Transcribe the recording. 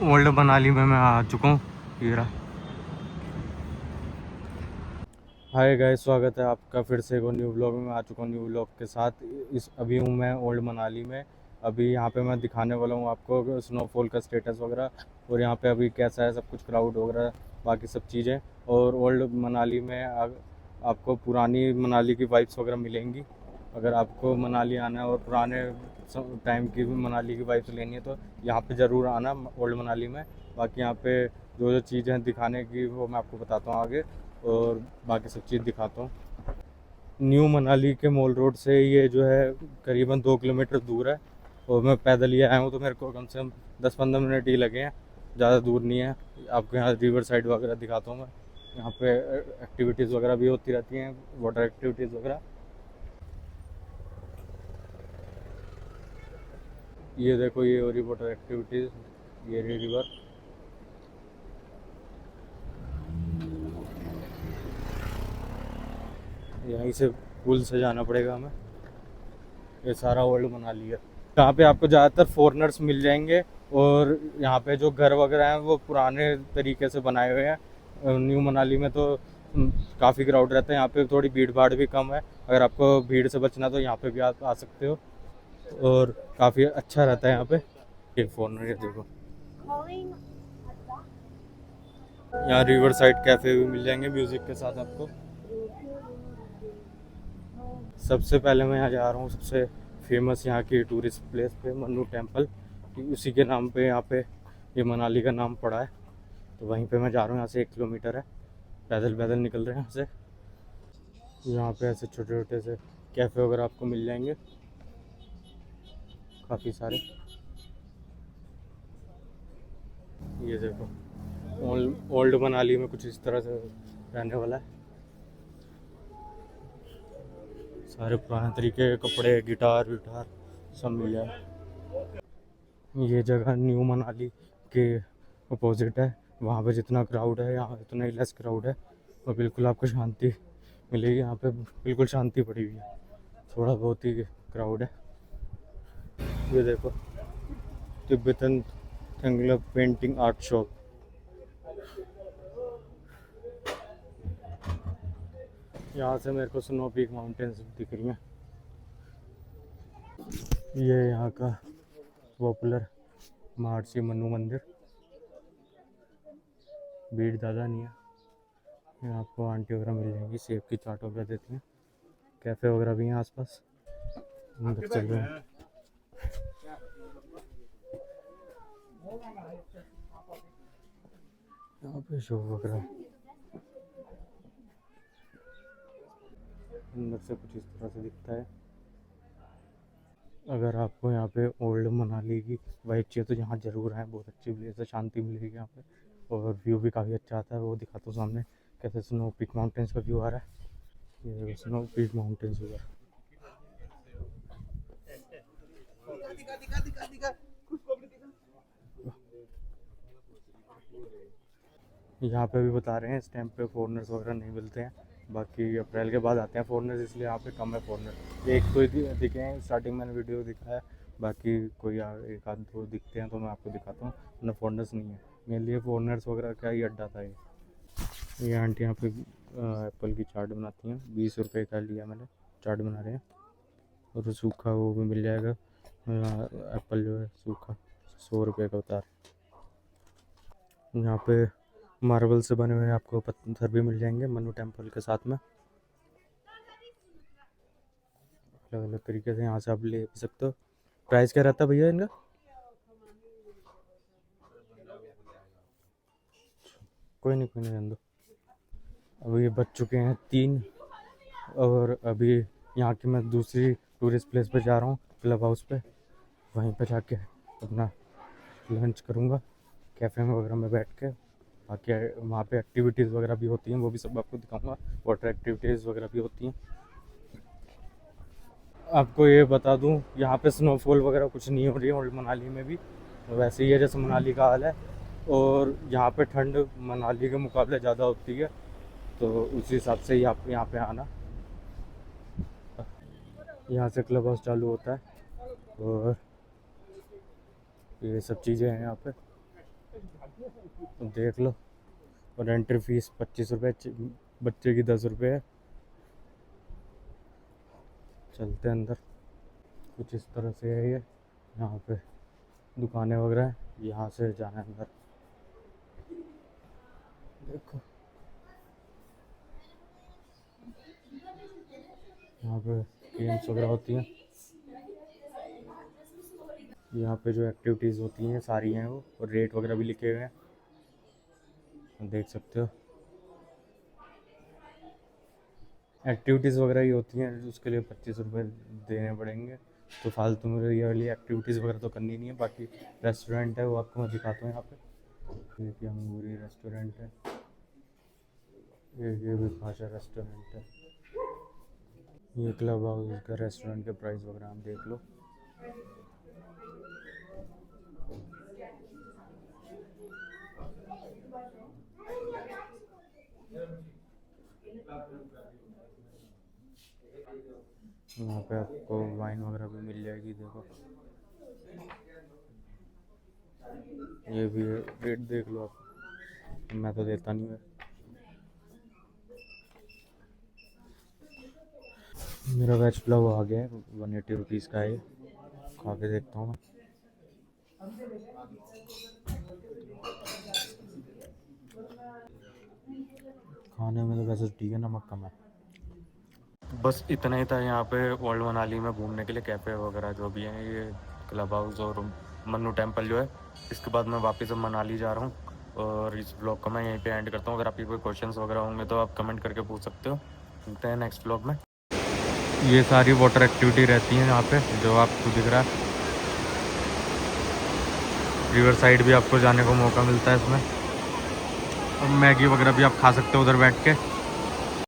Old Manali में मैं आ चुका हूँ। ये रहा। हाय गाइस, स्वागत है आपका फिर से एक न्यू ब्लॉग में। मैं आ चुका हूँ न्यू ब्लॉग के साथ। इस अभी हूँ मैं ओल्ड मनाली में। अभी यहाँ पे मैं दिखाने वाला हूँ आपको स्नोफॉल का स्टेटस वगैरह, और यहाँ पे अभी कैसा है सब कुछ, क्राउड वगैरह, बाकी सब चीज़ें। और ओल्ड मनाली में आपको पुरानी मनाली की वाइब्स वगैरह मिलेंगी। अगर आपको मनाली आना है और पुराने टाइम की भी मनाली की वाइब्स लेनी है तो यहाँ पे ज़रूर आना ओल्ड मनाली में। बाकी यहाँ पे जो जो चीज़ें दिखाने की वो मैं आपको बताता हूँ आगे, और बाकी सब चीज़ दिखाता हूँ। न्यू मनाली के मॉल रोड से ये जो है करीबन 2 किलोमीटर दूर है, और मैं पैदल ही आया हूँ तो मेरे को कम से कम 10-15 मिनट ही लगे हैं, ज़्यादा दूर नहीं है। आपको यहाँ रिवर साइड वगैरह दिखाता हूँ मैं। यहाँ पे एक्टिविटीज़ वगैरह भी होती रहती हैं, वाटर एक्टिविटीज़ वगैरह। ये देखो, ये हो रही वाटर एक्टिविटीज़, ये रही रिवर। यहीं से पुल से जाना पड़ेगा हमें। ये सारा ओल्ड मनाली है। यहाँ पे आपको ज़्यादातर फॉरेनर्स मिल जाएंगे, और यहाँ पे जो घर वगैरह हैं वो पुराने तरीके से बनाए हुए हैं। न्यू मनाली में तो काफ़ी क्राउड रहता है, यहाँ पे थोड़ी भीड़ भाड़ भी कम है। अगर आपको भीड़ से बचना तो यहाँ पे भी आ सकते हो, और काफ़ी अच्छा रहता है यहाँ पे। ये फॉरेनर, ये देखो, यहाँ रिवर साइड कैफ़े भी मिल जाएंगे म्यूज़िक के साथ आपको। सबसे पहले मैं यहाँ जा रहा हूँ सबसे फेमस यहाँ की टूरिस्ट प्लेस पे, मन्नू टेम्पल। उसी के नाम पे यहाँ पे ये मनाली का नाम पड़ा है, तो वहीं पे मैं जा रहा हूँ। यहाँ से 1 किलोमीटर है, पैदल पैदल निकल रहे हैं यहाँ से। यहाँ पे ऐसे छोटे छोटे से कैफ़े वगैरह आपको मिल जाएंगे, काफ़ी सारे। ये देखो, ओल्ड मनाली में कुछ इस तरह से रहने वाला है। सारे पुराने तरीके के कपड़े, गिटार विटार सब मिल जाए। ये जगह न्यू मनाली के अपोजिट है। वहाँ पे जितना क्राउड है यहाँ उतना ही लेस क्राउड है, और बिल्कुल आपको शांति मिलेगी। यहाँ पे बिल्कुल शांति पड़ी हुई है, थोड़ा बहुत ही क्राउड है। ये देखो, तिब्बतन थंगला पेंटिंग आर्ट शॉप। यहाँ से मेरे को स्नो पीक माउंटेन्स दिख रही हैं। ये यहाँ का पॉपुलर महर्षि मनु मंदिर। भीड़ ज़्यादा नहीं है, यहाँ आपको आंटी वगैरह मिल जाएंगी, सेब की चाट वगैरह देती हैं। कैफ़े वगैरह भी हैं आसपास, अंदर चल रहे हैं। यहाँ पे शो वगैरह अंदर से कुछ इस तरह से दिखता है। अगर आपको यहाँ पे ओल्ड मनाली की वाइब चाहिए तो यहाँ ज़रूर आए, बहुत अच्छी प्लेस है, शांति मिलेगी यहाँ पे, और व्यू भी काफ़ी अच्छा आता है। वो दिखाता हूँ सामने कैसे स्नो पीक माउंटेन्स का व्यू आ रहा है। ये स्नो पीक माउंटेन्स व्यू है। यहाँ पे भी बता रहे हैं इस टाइम पे फॉरेनर्स वगैरह नहीं मिलते हैं, बाकी अप्रैल के बाद आते हैं फॉरेनर्स, इसलिए यहाँ पे कम है फॉरेनर। एक तो ही दिखे हैं, स्टार्टिंग मैंने वीडियो दिखाया, बाकी कोई एक आध दो दिखते हैं तो मैं आपको दिखाता हूँ, वरना फॉरेनर्स नहीं है। मेरे लिए फॉरेनर्स वगैरह का ही अड्डा था ये आंटी यहाँ पे एप्पल की चाट बनाती हैं। 20 रुपये का लिया मैंने, चाट बना रहे हैं। और सूखा वो भी मिल जाएगा, एप्पल जो है सूखा 100 रुपये का उतार। यहाँ पे मार्बल से बने हुए आपको पत्थर भी मिल जाएंगे मन्नू टेम्पल के साथ में, अलग अलग तरीके से यहाँ से आप ले सकते हो। प्राइस क्या रहता है भैया इनका? कोई नहीं, रहने दो। अभी ये बज चुके हैं 3, और अभी यहाँ की मैं दूसरी टूरिस्ट प्लेस पे जा रहा हूँ, क्लब हाउस पे। वहीं पे जाके अपना लंच करूँगा कैफ़े में वगैरह में बैठ के। बाकी वहाँ पे एक्टिविटीज़ वगैरह भी होती हैं, वो भी सब आपको दिखाऊंगा। वाटर एक्टिविटीज़ वगैरह भी होती हैं। आपको ये बता दूं, यहाँ पे स्नोफॉल वगैरह कुछ नहीं हो रही है ओल्ड मनाली में भी, वैसे ही है जैसे मनाली का हाल है। और यहाँ पे ठंड मनाली के मुकाबले ज़्यादा होती है, तो उसी हिसाब से ही आप यहाँ पे आना। यहाँ से क्लब हाउस चालू होता है, और ये सब चीज़ें हैं यहाँ पे। तो देख लो। और एंट्री फीस 25 रुपये, बच्चे की 10 रुपये है। चलते हैं अंदर। कुछ इस तरह से है ये। यहाँ पे दुकानें वगैरह हैं, यहाँ से जाना है अंदर। देखो यहाँ पे गेम्स वगैरह होती हैं। यहाँ पे जो एक्टिविटीज़ होती हैं सारी हैं वो, और रेट वगैरह भी लिखे हुए हैं, देख सकते हो। एक्टिविटीज़ वगैरह ही होती हैं, उसके लिए 25 रुपये देने पड़ेंगे। तो फालतू में ये वाली एक्टिविटीज़ वगैरह तो करनी नहीं है। बाकी रेस्टोरेंट है वो आपको मैं दिखाता हूँ यहाँ पे। देखिए अंगूरी रेस्टोरेंट है, ये भी भाषा रेस्टोरेंट है। ये क्लब हाउस का रेस्टोरेंट के प्राइस वगैरह आप देख लो। यहाँ पे आपको वाइन वगैरह भी मिल जाएगी। देखो ये भी है, रेट देख लो आप, मैं तो देता नहीं है। मेरा वेज पुलाव आ गया है, 180 रुपीज़ का है ये। खा के देखता हूँ मैं। खाने में तो वैसे ठीक है, नमक कम है। बस इतना ही था यहाँ पे ओल्ड मनाली में घूमने के लिए। कैफ़े वगैरह जो भी हैं, ये क्लब हाउस और मन्नू टेम्पल जो है। इसके बाद मैं वापस अब मनाली जा रहा हूँ, और इस ब्लॉग को मैं यहीं पे एंड करता हूँ। अगर आपके कोई क्वेश्चंस वगैरह होंगे तो आप कमेंट करके पूछ सकते हो। मिलते हैं नेक्स्ट ब्लॉग में। ये सारी वाटर एक्टिविटी रहती हैं यहाँ पे, जो आपको दिख रहा है। रिवर साइड भी आपको जाने को मौका मिलता है इसमें, और मैगी वगैरह भी आप खा सकते हो उधर बैठ के।